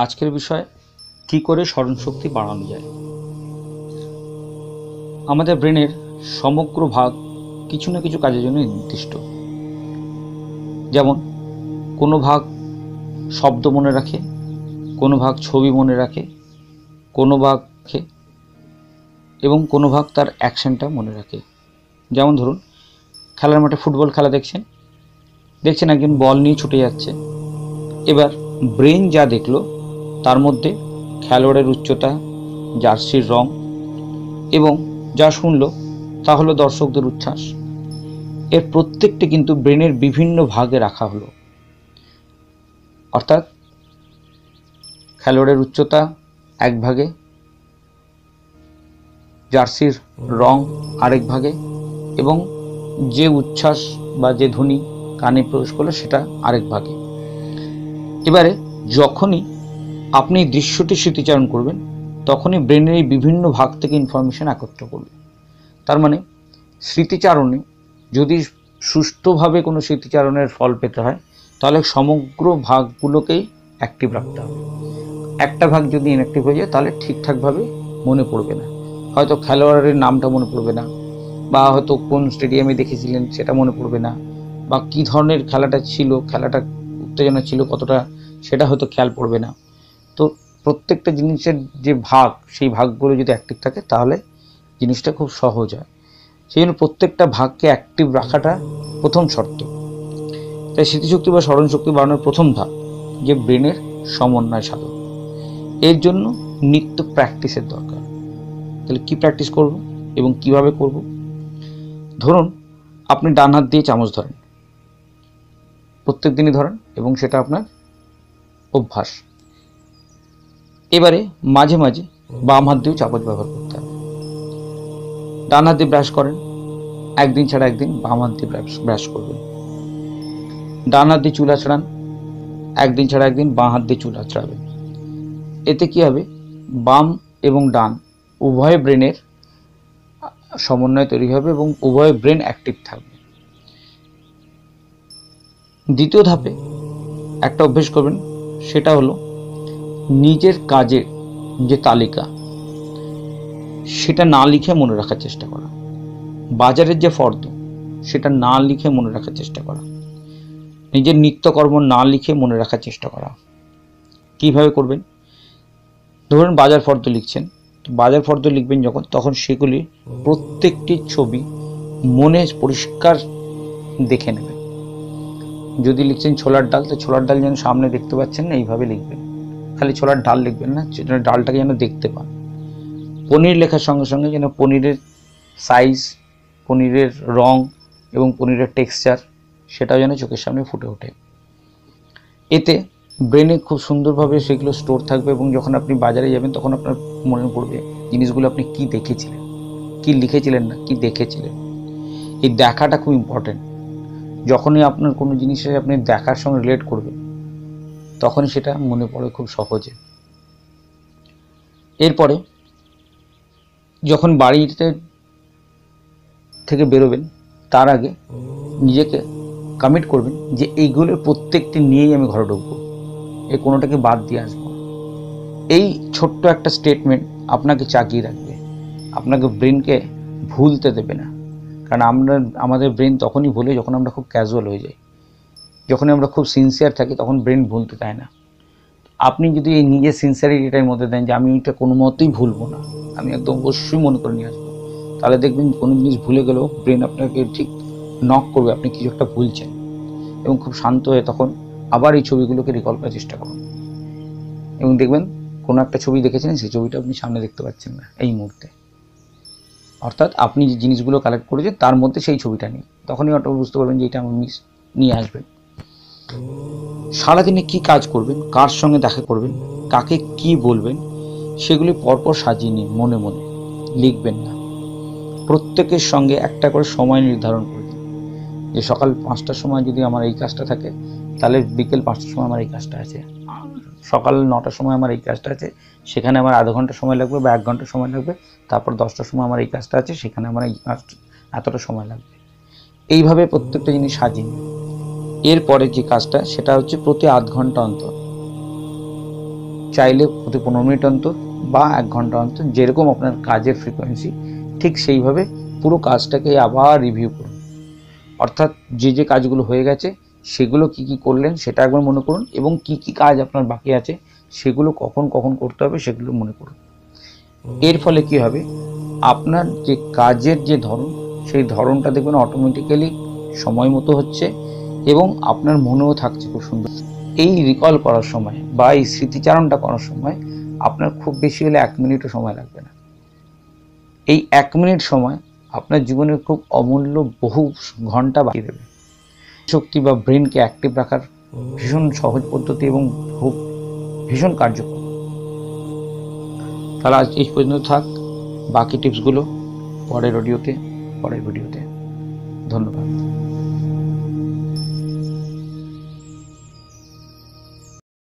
আজকের বিষয় কি করে স্মরণশক্তি বাড়ানো যায়। আমাদের ব্রেনের সমগ্র ভাগ কিছু না কিছু কাজের জন্য নির্দিষ্ট। যেমন কোনো ভাগ শব্দ মনে রাখে, কোনো ভাগ ছবি মনে রাখে, কোনো ভাগ এবং কোনো ভাগ তার অ্যাকশনটা মনে রাখে। যেমন ধরুন খেলার মাঠে ফুটবল খেলা দেখছেন একজন বল নিয়ে ছুটে যাচ্ছে। এবার ব্রেন যা দেখলো তার মধ্যে খেলোয়াড়ের উচ্চতা, জার্সির রং এবং যা শুনলো তা হলো দর্শকদের উচ্ছ্বাস। এর প্রত্যেকটি কিন্তু ব্রেনের বিভিন্ন ভাগে রাখা হলো। অর্থাৎ খেলোয়াড়ের উচ্চতা এক ভাগে, জার্সির রং আরেক ভাগে এবং যে উচ্ছ্বাস বা যে ধ্বনি কানে প্রবেশ করলো সেটা আরেক ভাগে। এবারে যখনই আপনি দৃশ্যটি স্মৃতিচারণ করবেন তখনই ব্রেনের এই বিভিন্ন ভাগ থেকে ইনফরমেশন একত্র করবে। তার মানে স্মৃতিচারণে যদি সুষ্ঠুভাবে কোনো স্মৃতিচারণের ফল পেতে হয় তাহলে সমগ্র ভাগগুলোকেই অ্যাক্টিভ রাখতে হবে। একটা ভাগ যদি ইনঅ্যাক্টিভ হয়ে যায় তাহলে ঠিকঠাকভাবে মনে পড়বে না। হয়তো খেলোয়াড়ের নামটা মনে পড়বে না, বা হয়তো কোন স্টেডিয়ামে দেখেছিলেন সেটা মনে পড়বে না, বা কী ধরনের খেলাটা ছিল, খেলাটা উত্তেজনা ছিল কতটা সেটা হয়তো খেয়াল পড়বে না। তো প্রত্যেকটা জিনিসের যে ভাগ, সেই ভাগগুলো যদি অ্যাক্টিভ থাকে তাহলে জিনিসটা খুব সহজ হয়। সেই জন্য প্রত্যেকটা ভাগকে অ্যাক্টিভ রাখাটা প্রথম শর্ত। তাই স্মৃতিশক্তি বা স্মরণশক্তি বাড়ানোর প্রথম ধাপ যে ব্রেনের সমন্বয় সাধন। এর জন্য নিত্য প্র্যাকটিসের দরকার। তাহলে কি প্র্যাকটিস করব এবং কিভাবে করব? ধরুন আপনি ডান হাত দিয়ে চামচ ধরেন, প্রত্যেক দিনই ধরেন এবং সেটা আপনার অভ্যাস। এবারে মাঝে মাঝে বাম হাত দিয়েও চামচ ব্যবহার করতে হবে। ডান হাত দিয়ে ব্রাশ করেন, একদিন ছাড়া একদিন বাম হাত দিয়ে ব্রাশ করবেন। ডান হাত দিয়ে চুল আঁচড়ান, একদিন ছাড়া একদিন বাঁ হাত দিয়ে চুল আঁচড়াবেন। এতে কি হবে, বাম এবং ডান উভয় ব্রেনের সমন্বয় তৈরি হবে এবং উভয় ব্রেন অ্যাক্টিভ থাকবে। দ্বিতীয় ধাপে একটা অভ্যেস করবেন, সেটা হলো নিজের কাজের যে তালিকা সেটা না লিখে মনে রাখার চেষ্টা করা। বাজারের যে ফর্দ সেটা না লিখে মনে রাখার চেষ্টা করা। নিজের নিত্যকর্ম না লিখে মনে রাখার চেষ্টা করা। কিভাবে করবেন? ধরুন বাজার ফর্দ লিখছেন, বাজার ফর্দ লিখবেন যখন, তখন সেগুলি প্রত্যেকটি ছবি মনে পরিষ্কার দেখে নেবেন। যদি লিখছেন ছোলার ডাল, তো ছোলার ডাল যেন সামনে দেখতে পাচ্ছেন না এইভাবে লিখবেন। খালি ছোলার ডাল লিখবেন না, ডালটাকে যেন দেখতে পান। পনির লেখার সঙ্গে সঙ্গে যেন পনিরের সাইজ, পনিরের রং এবং পনিরের টেক্সচার সেটাও যেন চোখের সামনে ফুটে ওঠে। এতে ব্রেনে খুব সুন্দরভাবে সেগুলো স্টোর থাকবে এবং যখন আপনি বাজারে যাবেন তখন আপনার মনে পড়বে জিনিসগুলো আপনি কি দেখেছিলেন, কি লিখেছিলেন না, কি দেখেছিলেন। এই দেখাটা খুব ইম্পর্টেন্ট। যখনই আপনার কোনো জিনিসে আপনি দেখার সঙ্গে রিলেট করবেন তখনই সেটা মনে পড়ে খুব সহজে। এরপরে যখন বাড়িতে থেকে বেরোবেন তার আগে নিজেকে কমিট করবেন যে এইগুলোর প্রত্যেকটি নিয়েই আমি ঘরে ঢুকবো, এই কোনোটাকে বাদ দিয়ে আসবো। এই ছোট্ট একটা স্টেটমেন্ট আপনাকে চাকিয়ে রাখবে, আপনাকে ব্রেনকে ভুলতে দেবে না। কারণ আমাদের ব্রেন তখনই ভুলে যখন আমরা খুব ক্যাজুয়াল হয়ে যাই। যখনই আমরা খুব সিনসিয়ার থাকি তখন ব্রেন ভুলতে চায় না। আপনি যদি এই নিজের সিনসিয়ারিটিটার মধ্যে দেন যে আমি এটা কোনো মতেই ভুলবো না, আমি একদম অবশ্যই মনে করে নিয়ে আসবো, তাহলে দেখবেন কোনো জিনিস ভুলে গেলেও ব্রেন আপনাকে ঠিক নক করবে আপনি কিছু একটা ভুলছেন, এবং খুব শান্ত হয়ে তখন আবার এই ছবিগুলোকে রিকল করার চেষ্টা করুন এবং দেখবেন কোনো একটা ছবি দেখেছিলেন সেই ছবিটা আপনি সামনে দেখতে পাচ্ছেন না এই মুহূর্তে। অর্থাৎ আপনি যে জিনিসগুলো কালেক্ট করেছেন তার মধ্যে সেই ছবিটা নেই, তখনই অটো বুঝতে পারবেন যে এটা আমি নিয়ে আসবেন। সারাদিনে কি কাজ করবেন, কার সঙ্গে দেখা করবেন, কাকে কি বলবেন, সেগুলি পরপর সাজিয়ে নিন। মনে মনে লিখবেন না। প্রত্যেকের সঙ্গে একটা করে সময় নির্ধারণ করে দিন যে সকাল 5টার সময় যদি আমার এই কাজটা থাকে তাহলে বিকেল 5টার সময় আমার এই কাজটা আছে, সকাল 9টার সময় আমার এই কাজটা আছে, সেখানে আমার আধা ঘন্টা সময় লাগবে বা 1 ঘন্টা সময় লাগবে, তারপর 10টার সময় আমার এই কাজটা আছে, সেখানে আমার এই কাজটা এতটা সময় লাগবে। এইভাবে প্রত্যেকটা জিনিস সাজিয়ে নিন। এরপরে যে কাজটা সেটা হচ্ছে প্রতি আধ ঘন্টা অন্তর চাইলে প্রতি 15 মিনিট অন্তর বা 1 ঘন্টা অন্তর, যেরকম আপনার কাজের ফ্রিকোয়েন্সি ঠিক সেইভাবে পুরো কাজটাকে আবার রিভিউ করুন। অর্থাৎ যে কাজগুলো হয়ে গেছে সেগুলো কি কি করলেন সেটা একবার মনে করুন, এবং কি কি কাজ আপনার বাকি আছে সেগুলো কখন কখন করতে হবে সেগুলো মনে করুন। এর ফলে কি হবে, আপনার যে কাজের যে ধরন সেই ধরনটা দেখবেন অটোমেটিক্যালি সময় মতো হচ্ছে, এবং আপনার মনেও থাকছে খুব সুন্দর। এই রিকল করার সময় বা এই স্মৃতিচারণটা করার সময় আপনার খুব বেশি হলে 1 মিনিটও সময় লাগবে না। এই 1 মিনিট সময় আপনার জীবনের খুব অমূল্য বহু ঘন্টা বাড়িয়ে দেবে। শক্তি বা ব্রেনকে অ্যাক্টিভ রাখার ভীষণ সহজ পদ্ধতি এবং খুব ভীষণ কার্যকর। তাহলে আজ এই পর্যন্ত থাক, বাকি টিপসগুলো পরের ভিডিওতে। ধন্যবাদ।